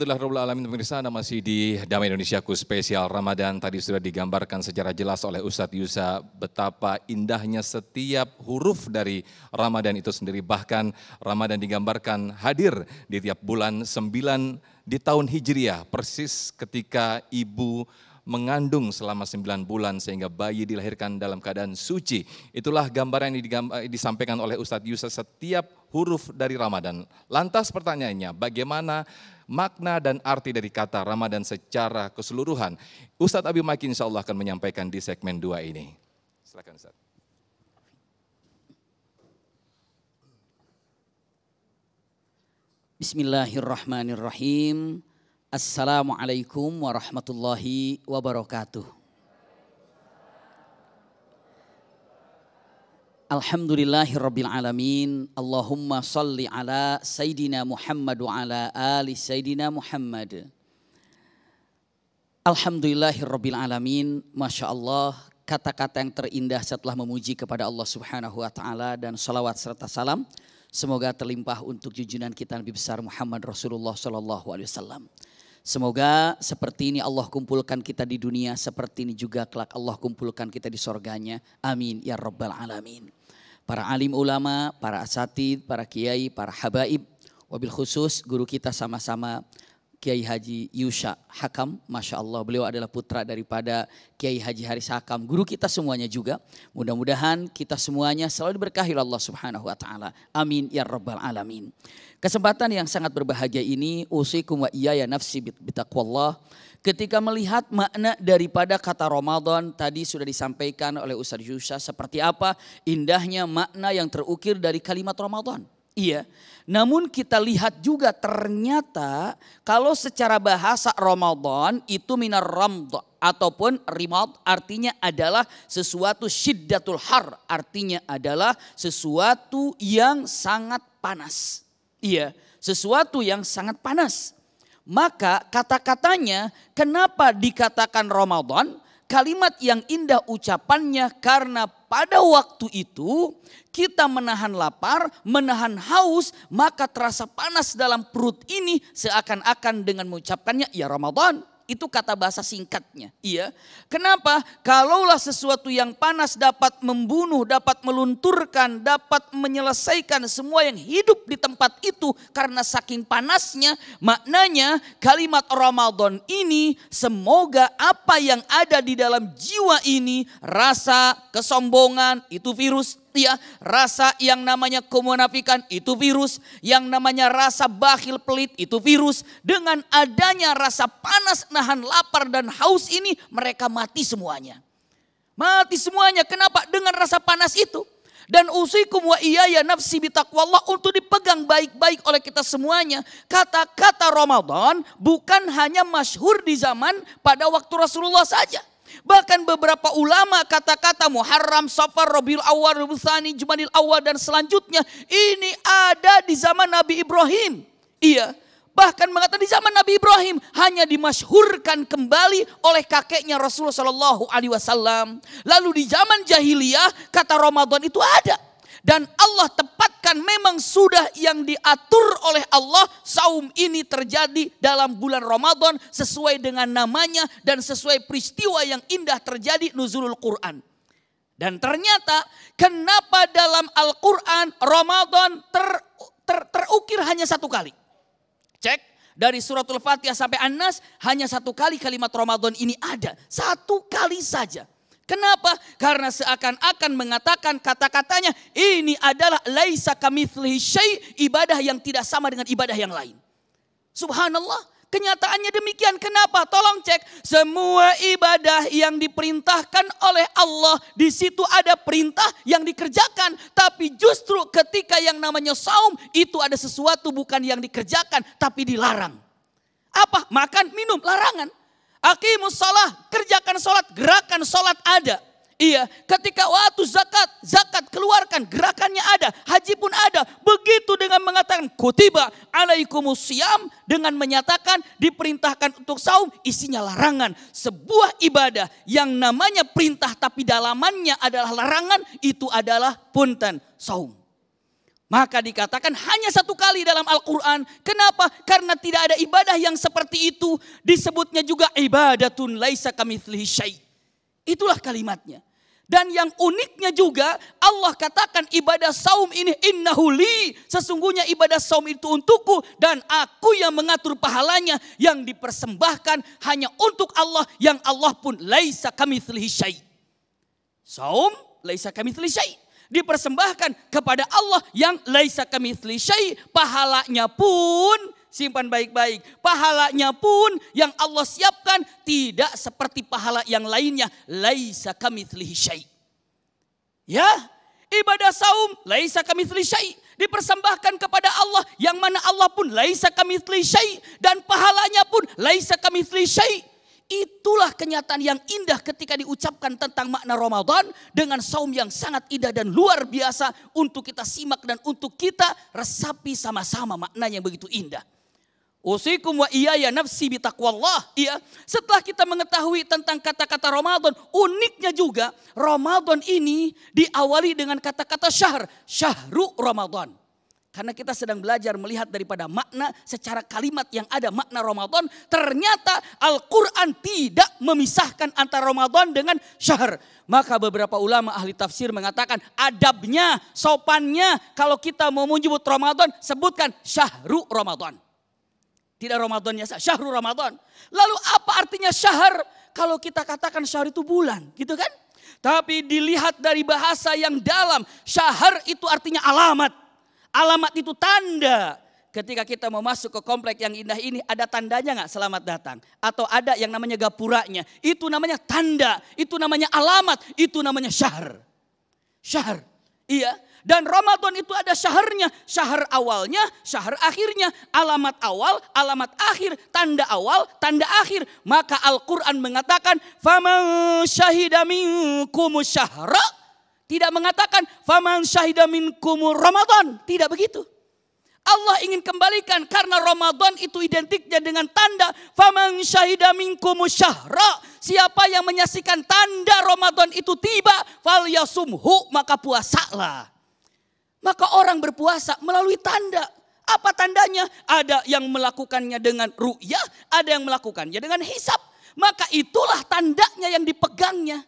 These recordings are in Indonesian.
Alhamdulillahirrahmanirrahim, pemirsa, Anda masih di Damai Indonesiaku spesial Ramadan. Tadi sudah digambarkan secara jelas oleh Ustadz Yusa betapa indahnya setiap huruf dari Ramadan itu sendiri. Bahkan Ramadan digambarkan hadir di tiap bulan 9 di tahun Hijriah, persis ketika ibu mengandung selama 9 bulan sehingga bayi dilahirkan dalam keadaan suci. Itulah gambaran yang disampaikan oleh Ustadz Yusa setiap huruf dari Ramadan. Lantas pertanyaannya, bagaimana makna dan arti dari kata Ramadan secara keseluruhan? Ustadz Abi Maki insya Allah akan menyampaikan di segmen 2 ini. Silakan Ustadz. Bismillahirrahmanirrahim. Assalamualaikum warahmatullahi wabarakatuh. Alhamdulillahirabbil alamin. Allahumma salli ala Sayyidina Muhammad wa ala ali Sayyidina Muhammad. Alhamdulillahirabbil alamin. Masya Allah, kata-kata yang terindah setelah memuji kepada Allah Subhanahu wa taala dan salawat serta salam semoga terlimpah untuk junjungan kita Nabi besar Muhammad Rasulullah sallallahu alaihi wasallam. Semoga seperti ini Allah kumpulkan kita di dunia, seperti ini juga kelak Allah kumpulkan kita di sorganya. Amin ya rabbal alamin. Para alim ulama, para asatid, para kiai, para habaib, wabil khusus guru kita sama-sama Kiai Haji Yusha Hakam, Masya Allah, beliau adalah putra daripada Kiai Haji Haris Hakam, guru kita semuanya juga. Mudah-mudahan kita semuanya selalu diberkahi oleh Allah Subhanahu wa taala. Amin ya rabbal alamin. Kesempatan yang sangat berbahagia ini usikum wa iyaya nafsi bitaqwallah. Ketika melihat makna daripada kata Ramadan tadi sudah disampaikan oleh Ustaz Yusha seperti apa indahnya makna yang terukir dari kalimat Ramadan. Iya, namun kita lihat juga ternyata kalau secara bahasa Ramadan itu minar ramd ataupun rimad artinya adalah sesuatu syiddatul har, artinya adalah sesuatu yang sangat panas. Iya, sesuatu yang sangat panas. Maka kata-katanya kenapa dikatakan Ramadan? Kalimat yang indah ucapannya karena pada waktu itu kita menahan lapar, menahan haus, maka terasa panas dalam perut ini seakan-akan dengan mengucapkannya ya Ramadan. Itu kata bahasa singkatnya. Iya. Kenapa? Kalaulah sesuatu yang panas dapat membunuh, dapat melunturkan, dapat menyelesaikan semua yang hidup di tempat itu karena saking panasnya, maknanya kalimat Ramadan ini semoga apa yang ada di dalam jiwa ini, rasa kesombongan itu virus. Ya, rasa yang namanya kemunafikan itu virus, yang namanya rasa bakhil pelit itu virus. Dengan adanya rasa panas, nahan lapar dan haus ini mereka mati semuanya. Mati semuanya, kenapa? Dengan rasa panas itu. Dan usikum wa iyaya nafsi bitaqwallah untuk dipegang baik-baik oleh kita semuanya. Kata-kata Ramadan bukan hanya masyhur di zaman pada waktu Rasulullah saja. Bahkan beberapa ulama kata-kata Muharram, Safar, Rabiul Awwal, Rabiul Tsani, Jumadil Awal dan selanjutnya ini ada di zaman Nabi Ibrahim. Iya, bahkan mengatakan di zaman Nabi Ibrahim hanya dimasyhurkan kembali oleh kakeknya Rasulullah Shallallahu Alaihi Wasallam. Lalu di zaman jahiliyah kata Ramadan itu ada. Dan Allah tepatkan memang sudah yang diatur oleh Allah saum ini terjadi dalam bulan Ramadan sesuai dengan namanya dan sesuai peristiwa yang indah terjadi nuzulul Quran. Dan ternyata kenapa dalam Al-Quran Ramadan terukir hanya satu kali. Cek dari suratul Fatihah sampai An-Nas hanya satu kali kalimat Ramadan ini ada. Satu kali saja. Kenapa? Karena seakan-akan mengatakan kata-katanya ini adalah laisa kamitslihi syai', ibadah yang tidak sama dengan ibadah yang lain. Subhanallah, kenyataannya demikian. Kenapa? Tolong cek semua ibadah yang diperintahkan oleh Allah di situ ada perintah yang dikerjakan, tapi justru ketika yang namanya saum itu ada sesuatu bukan yang dikerjakan tapi dilarang. Apa? Makan, minum, larangan. Aqimus shalah, kerjakan sholat, gerakan sholat ada. Iya, ketika waktu zakat keluarkan, gerakannya ada, haji pun ada. Begitu dengan mengatakan kutiba alaikumus syiyam, dengan menyatakan diperintahkan untuk saum, isinya larangan. Sebuah ibadah yang namanya perintah tapi dalamannya adalah larangan, itu adalah punten saum. Maka dikatakan hanya satu kali dalam Al-Quran. Kenapa? Karena tidak ada ibadah yang seperti itu. Disebutnya juga ibadatun laisa kamitslihi syai'. Itulah kalimatnya. Dan yang uniknya juga Allah katakan ibadah saum ini innahu li. Sesungguhnya ibadah saum itu untukku dan aku yang mengatur pahalanya yang dipersembahkan hanya untuk Allah yang Allah pun laisa kamitslihi syai'. Saum laisa kamitslihi syai'. Dipersembahkan kepada Allah yang laisa kamitslihi syai'. Pahalanya pun, simpan baik-baik, pahalanya pun yang Allah siapkan tidak seperti pahala yang lainnya. Laisa kamitslihi syai'. Ya, ibadah saum laisa kamitslihi syai'. Dipersembahkan kepada Allah yang mana Allah pun laisa kamitslihi syai'. Dan pahalanya pun laisa kamitslihi syai'. Itulah kenyataan yang indah ketika diucapkan tentang makna Ramadan dengan saum yang sangat indah dan luar biasa untuk kita simak dan untuk kita resapi sama-sama maknanya yang begitu indah. Usikum wa iyaya nafsi bitaqwallah. Iya, setelah kita mengetahui tentang kata-kata Ramadan, uniknya juga Ramadan ini diawali dengan kata-kata syahr, syahru Ramadan. Karena kita sedang belajar melihat daripada makna secara kalimat yang ada makna Ramadan. Ternyata Al-Quran tidak memisahkan antara Ramadan dengan syahr. Maka beberapa ulama ahli tafsir mengatakan adabnya, sopannya kalau kita mau menyebut Ramadan sebutkan syahru Ramadan. Tidak Ramadannya, syahru Ramadan. Lalu apa artinya syahr? Kalau kita katakan syahr itu bulan gitu kan. Tapi dilihat dari bahasa yang dalam, syahr itu artinya alamat. Alamat itu tanda. Ketika kita mau masuk ke komplek yang indah ini, ada tandanya gak selamat datang? Atau ada yang namanya gapuranya? Itu namanya tanda, itu namanya alamat, itu namanya syahr. Syahr, iya. Dan Ramadan itu ada syahrnya. Syahr awalnya, syahr akhirnya. Alamat awal, alamat akhir. Tanda awal, tanda akhir. Maka Al-Quran mengatakan, faman syahida minkumus syahra. Tidak mengatakan faman syahida minkumur Ramadan. Tidak begitu. Allah ingin kembalikan karena Ramadan itu identiknya dengan tanda faman syahida minkumus syahra. Siapa yang menyaksikan tanda Ramadan itu tiba, falyasumhu, maka puasalah. Maka orang berpuasa melalui tanda. Apa tandanya? Ada yang melakukannya dengan ru'yah, ada yang melakukannya dengan hisab. Maka itulah tandanya yang dipegangnya.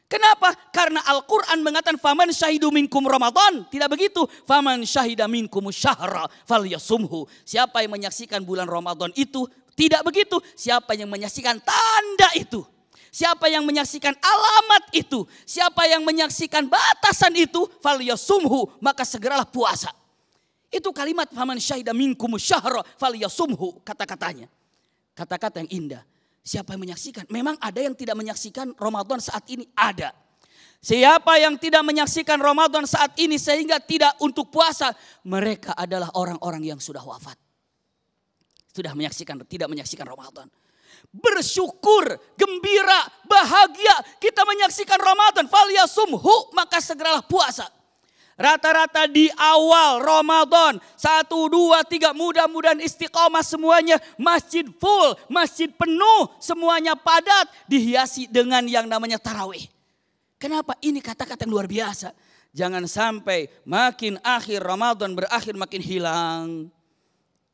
Kenapa? Karena Al-Quran mengatakan faman syahidu minkum Ramadan. Tidak begitu. Faman syahida minkum syahra falyasumhu. Siapa yang menyaksikan bulan Ramadan itu? Tidak begitu. Siapa yang menyaksikan tanda itu? Siapa yang menyaksikan alamat itu? Siapa yang menyaksikan batasan itu? Falyasumhu. Maka segeralah puasa. Itu kalimat faman syahida minkum syahra falyasumhu. Kata-katanya. Kata-kata yang indah. Siapa yang menyaksikan? Memang ada yang tidak menyaksikan Ramadan saat ini? Ada. Siapa yang tidak menyaksikan Ramadan saat ini sehingga tidak untuk puasa? Mereka adalah orang-orang yang sudah wafat. Sudah menyaksikan, tidak menyaksikan Ramadan. Bersyukur, gembira, bahagia kita menyaksikan Ramadan. Falyasumhu, maka segeralah puasa. Rata-rata di awal Ramadan 1, 2, 3 mudah-mudahan istiqomah semuanya, masjid full, masjid penuh, semuanya padat, dihiasi dengan yang namanya tarawih. Kenapa? Ini kata-kata yang luar biasa. Jangan sampai makin akhir Ramadan berakhir makin hilang.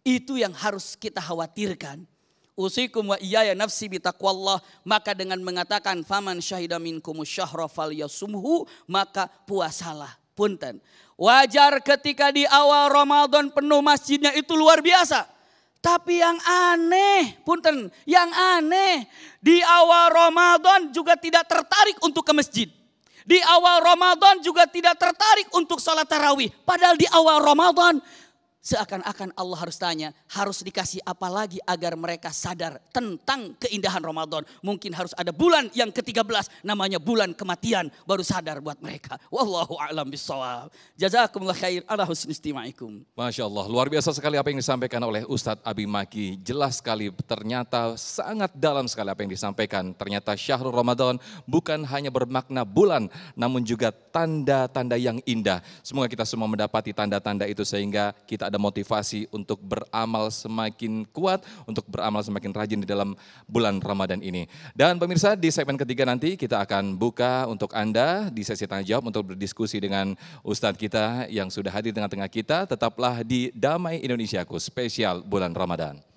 Itu yang harus kita khawatirkan. Usikum wa iyaya nafsi bitaqwallah. Maka dengan mengatakan faman syahida minkumus syahra falyasumhu, maka puasalah. Punten. Wajar ketika di awal Ramadan penuh masjidnya itu luar biasa. Tapi yang aneh, punten, yang aneh di awal Ramadan juga tidak tertarik untuk ke masjid. Di awal Ramadan juga tidak tertarik untuk sholat tarawih. Padahal di awal Ramadan seakan-akan Allah harus tanya, harus dikasih apa lagi agar mereka sadar tentang keindahan Ramadan. Mungkin harus ada bulan yang ke-13 namanya bulan kematian baru sadar buat mereka. Wallahu a'lam bishawab. Jazakumullah khair ala husni istima'ikum. Masya Allah, luar biasa sekali apa yang disampaikan oleh Ustadz Abi Maki. Jelas sekali, ternyata sangat dalam sekali apa yang disampaikan. Ternyata Syahrul Ramadan bukan hanya bermakna bulan, namun juga tanda-tanda yang indah. Semoga kita semua mendapati tanda-tanda itu sehingga kita kita ada motivasi untuk beramal semakin kuat, untuk beramal semakin rajin di dalam bulan Ramadan ini. Dan pemirsa, di segmen ketiga nanti kita akan buka untuk Anda di sesi tanya jawab untuk berdiskusi dengan Ustadz kita yang sudah hadir di tengah-tengah kita. Tetaplah di Damai Indonesiaku spesial bulan Ramadan.